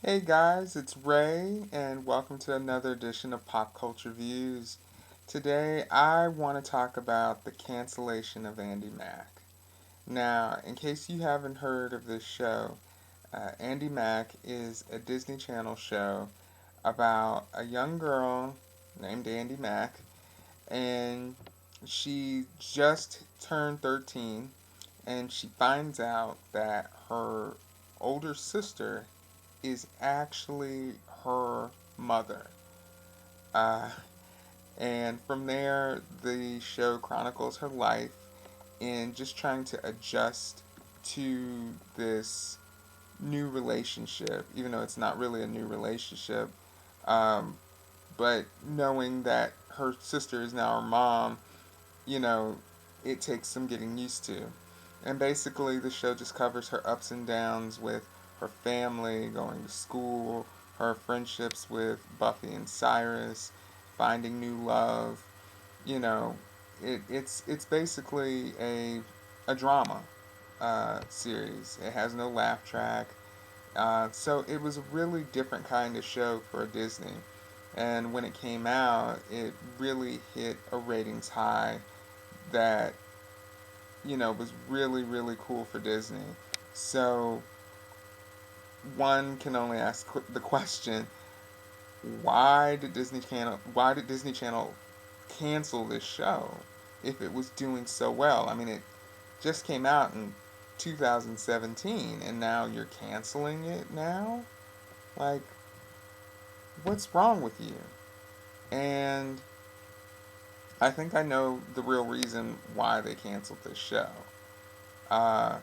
Hey guys, it's Ray, and welcome to another edition of Pop Culture Views. Today, I want to talk about the cancellation of Andy Mack. Now, in case you haven't heard of this show, Andy Mack is a Disney Channel show about a young girl named Andy Mack, and she just turned 13, and she finds out that her older sister is actually her mother. Uh, and from there, the show chronicles her life in just trying to adjust to this new relationship, even though it's not really a new relationship. Um, but knowing that her sister is now her mom, you know, it takes some getting used to. And basically, the show just covers her ups and downs with her family, going to school, her friendships with Buffy and Cyrus, finding new love. You know, it's basically a drama series. It has no laugh track. So it was a really different kind of show for Disney. And when it came out, it really hit a ratings high that was really really cool for Disney. So one can only ask the question: Why did Disney Channel cancel this show if it was doing so well? I mean, it just came out in 2017, and now you're canceling it now. Like, what's wrong with you? And I think I know the real reason why they canceled this show. Uh,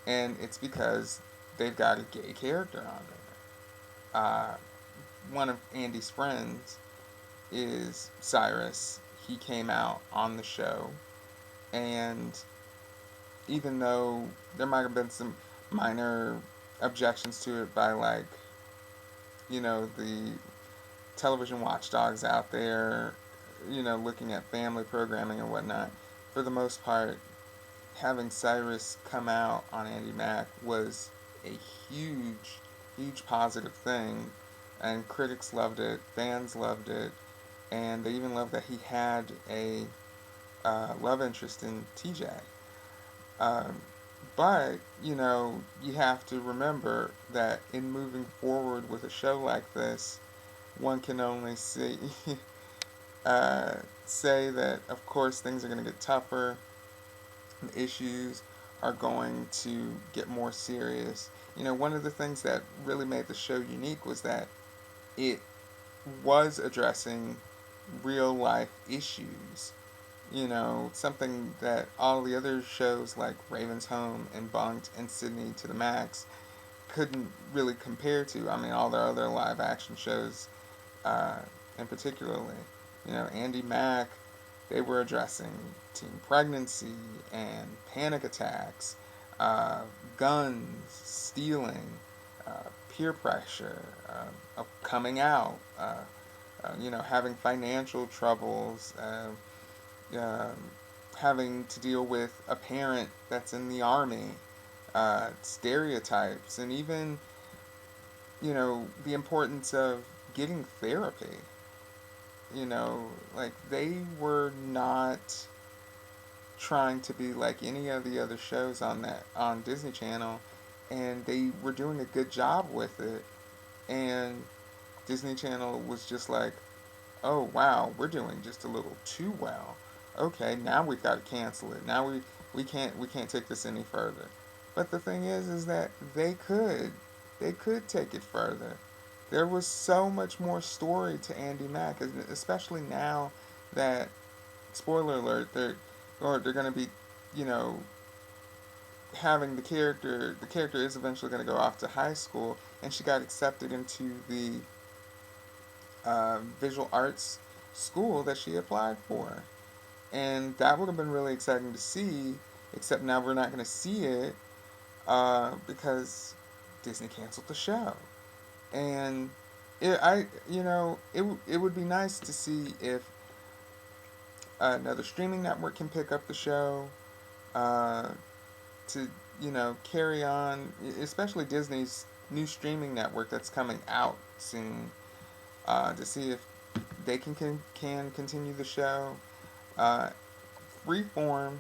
and it's because they've got a gay character on there. One of Andy's friends is Cyrus. He came out on the show, and even though there might have been some minor objections to it by, like, the television watchdogs out there, looking at family programming and whatnot, for the most part, having Cyrus come out on Andy Mack was a huge, huge positive thing, and critics loved it, fans loved it, and they even loved that he had a love interest in TJ. Um, but you have to remember that in moving forward with a show like this, one can only see uh, say that of course things are going to get tougher, the issues are going to get more serious. One of the things that really made the show unique was that it was addressing real life issues. Something that all the other shows like Raven's Home and Bunk'd and Sydney to the Max couldn't really compare to. I mean, all their other live action shows, uh, in particularly, Andy Mack, they were addressing teen pregnancy and panic attacks, uh, guns, stealing, peer pressure, of coming out, having financial troubles, um, having to deal with a parent that's in the army, stereotypes, and even, the importance of getting therapy. Like, they were not trying to be like any of the other shows on Disney Channel, and they were doing a good job with it. And Disney Channel was just like, "Oh wow, we're doing just a little too well. Okay, now we've got to cancel it. Now we can't take this any further." But the thing is that they could take it further. There was so much more story to Andy Mack, especially now that, spoiler alert, they're going to be, you know, having the character is eventually going to go off to high school, and she got accepted into the visual arts school that she applied for. And that would have been really exciting to see, except now we're not going to see it because Disney canceled the show. And it would be nice to see if another streaming network can pick up the show, uh, to carry on, especially Disney's. new streaming network that's coming out soon, to see if they can continue the show. Uh, Freeform,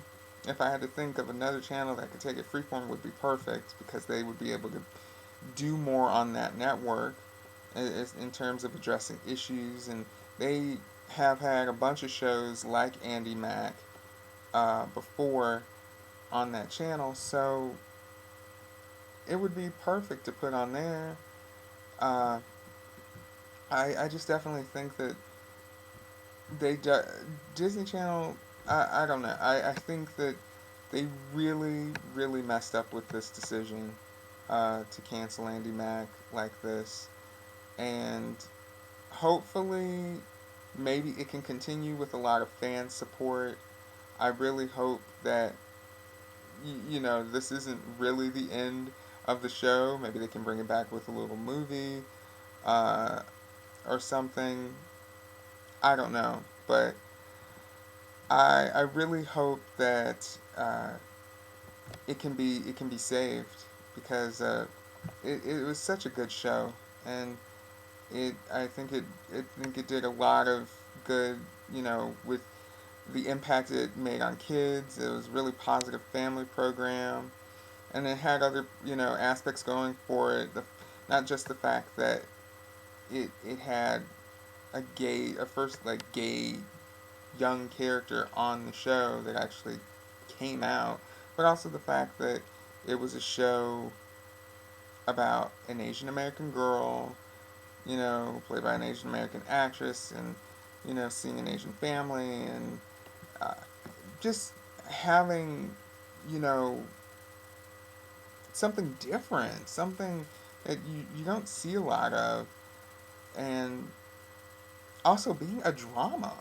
if I had to think of another channel that could take it, Freeform would be perfect because they would be able to do more on that network in terms of addressing issues, and they have had a bunch of shows like Andi Mack before on that channel, so it would be perfect to put on there. Uh, I just definitely think that they Disney Channel. I don't know. I think that they really messed up with this decision to cancel Andi Mack like this, and hopefully maybe it can continue with a lot of fan support. I really hope that this isn't really the end of the show. Maybe they can bring it back with a little movie uh, or something. I don't know, but I really hope that it can be saved because it was such a good show, and I think it did a lot of good, with the impact it made on kids. It was a really positive family program, and it had other aspects going for it. Not just the fact that it had a first like gay young character on the show that actually came out, but also the fact that it was a show about an Asian American girl, played by an Asian American actress, and seeing an Asian family, and uh, just having you know something different, something that you don't see a lot of, and also being a drama.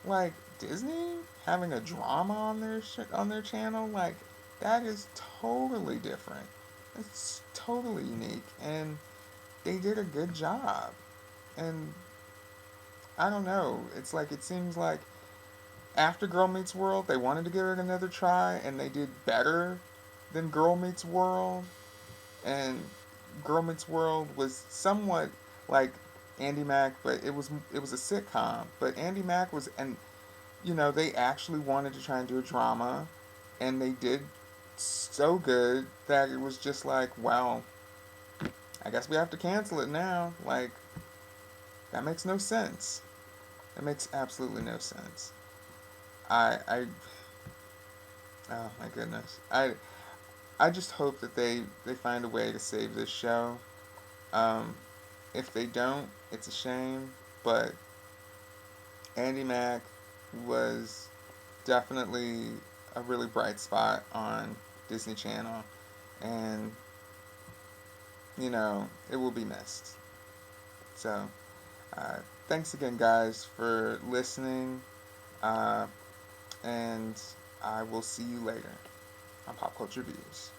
Like Disney having a drama on their channel, like that is totally different. It's totally unique, and they did a good job. And I don't know, it's like it seems like after Girl Meets World, they wanted to give it another try, and they did better than Girl Meets World. And Girl Meets World was somewhat like Andi Mack, but it was a sitcom. But Andi Mack was, and they actually wanted to try and do a drama, and they did so good that it was just like, well, I guess we have to cancel it now. Like, that makes no sense. That makes absolutely no sense. I oh my goodness. I just hope that they find a way to save this show. Um, if they don't, it's a shame. But Andi Mack was definitely a really bright spot on Disney Channel, and it will be missed. So, uh, thanks again, guys, for listening, uh, and I will see you later on Pop Culture Views.